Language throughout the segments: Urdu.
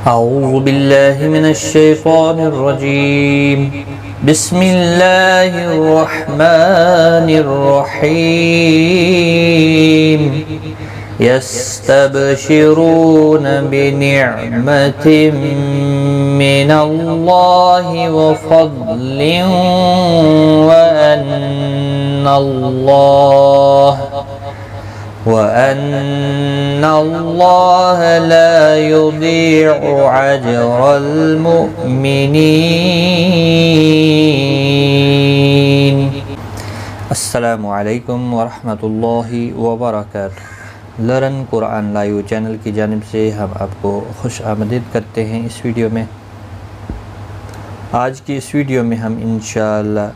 أعوذ بالله من الشيطان الرجيم. بسم الله الرحمن الرحيم. يستبشرون بنعمة من الله وفضل وأن الله لا يضيع أجر المؤمنين. السلام علیکم ورحمۃ اللہ وبرکاتہ. لرن قرآن لائیو چینل کی جانب سے ہم آپ کو خوش آمدید کرتے ہیں. اس ویڈیو میں آج کی اس ویڈیو میں ہم انشاءاللہ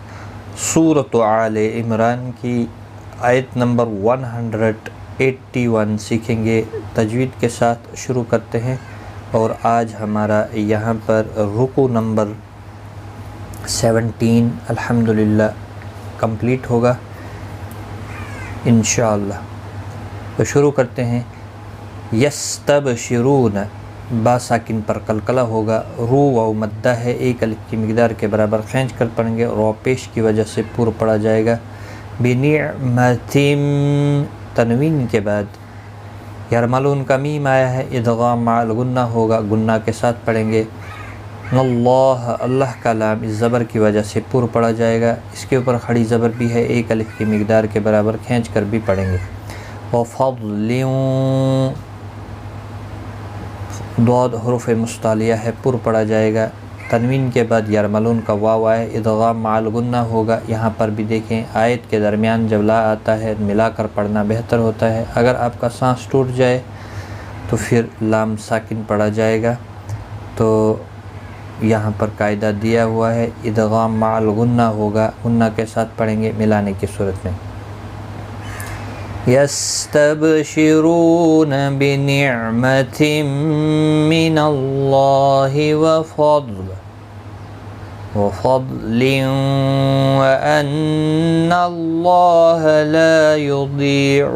سورۃ آل عمران کی آیت نمبر 181 سیکھیں گے. تجوید کے ساتھ شروع کرتے ہیں اور آج ہمارا یہاں پر رکوع نمبر 17 الحمدللہ کمپلیٹ ہوگا انشاءاللہ. تو شروع کرتے ہیں. یستبشرون با ساکن پر قلقلہ ہوگا. رو و مدہ ہے، ایک الف کی مقدار کے برابر کھینچ کر پڑھیں گے. رو پیش کی وجہ سے پور پڑا جائے گا. بنعمتم تنوین کے بعد یرملون کا میم آیا ہے، ادغام مع الغنہ ہوگا، گنہ کے ساتھ پڑھیں گے. اللہ اللہ کا لام اس زبر کی وجہ سے پور پڑا جائے گا. اس کے اوپر کھڑی زبر بھی ہے، ایک الف کی مقدار کے برابر کھینچ کر بھی پڑھیں گے. وفضل ضاد حروف مستعلیہ ہے، پور پڑا جائے گا. تنوین کے بعد یرملون کا واو ہے، ادغام مع الغنہ ہوگا. یہاں پر بھی دیکھیں آیت کے درمیان جب لا آتا ہے ملا کر پڑھنا بہتر ہوتا ہے. اگر آپ کا سانس ٹوٹ جائے تو پھر لام ساکن پڑا جائے گا. تو یہاں پر قاعدہ دیا ہوا ہے، ادغام مع الغنہ ہوگا، غنہ کے ساتھ پڑھیں گے ملانے کی صورت میں. يستبشرون بنعمة من الله وفضل وأن الله لا يضيع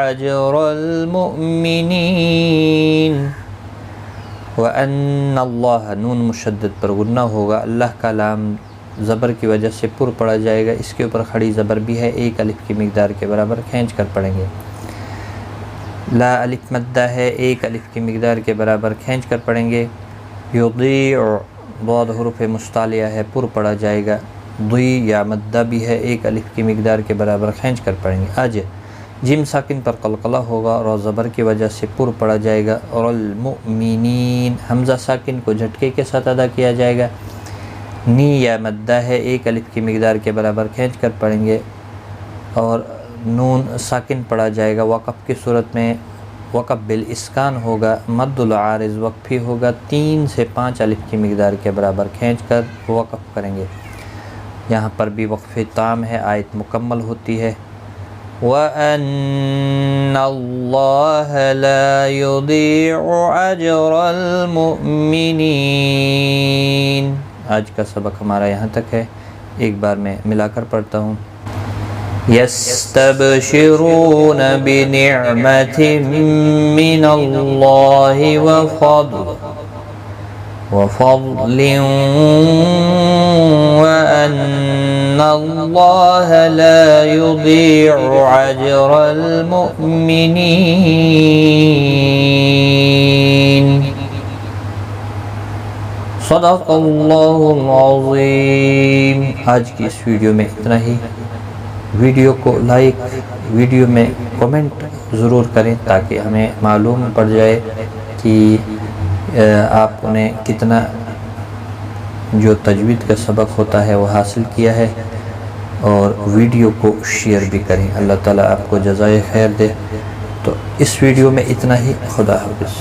أجر المؤمنين. وأن الله نون مشدد پر غنہ ہوگا، اللہ کا لام زبر کی وجہ سے پر پڑا جائے گا. اس کے اوپر کھڑی زبر بھی ہے، ایک الف کی مقدار کے برابر کھینچ کر پڑھیں گے. لا الف مدہ ہے، ایک الف کی مقدار کے برابر کھینچ کر پڑھیں گے. یضیع ضاد حروف مستعلیہ ہے، پر پڑا جائے گا. ضی یا مدہ بھی ہے، ایک الف کی مقدار کے برابر کھینچ کر پڑھیں گے. اج جیم ساکن پر قلقلہ ہوگا، رو زبر کی وجہ سے پر پڑا جائے گا. اور المؤمنین حمزہ ساکن کو جھٹکے کے ساتھ ادا کیا جائے گا. نی یا مدہ ہے، ایک الف کی مقدار کے برابر کھینچ کر پڑھیں گے. اور نون ساکن پڑھا جائے گا. وقف کی صورت میں وقف بالاسکان ہوگا، مد العارض وقفی ہوگا. 3 سے 5 الف کی مقدار کے برابر کھینچ کر وقف کریں گے. یہاں پر بھی وقف تام ہے، آیت مکمل ہوتی ہے. وَأَنَّ اللَّهَ لَا يُضِيعُ أَجْرَ الْمُؤْمِنِينَ. آج کا سبق ہمارا یہاں تک ہے. ایک بار میں ملا کر پڑھتا ہوں. يستبشرون بنعمة من الله وفضل وأن الله لا يضيع أجر المؤمنين. صدق اللہ العظیم. آج کی اس ویڈیو میں اتنا ہی. ویڈیو کو لائک، ویڈیو میں کومنٹ ضرور کریں تاکہ ہمیں معلوم پڑ جائے کہ آپ نے کتنا جو تجوید کا سبق ہوتا ہے وہ حاصل کیا ہے. اور ویڈیو کو شیئر بھی کریں. اللہ تعالیٰ آپ کو جزائے خیر دے. تو اس ویڈیو میں اتنا ہی. خدا حافظ.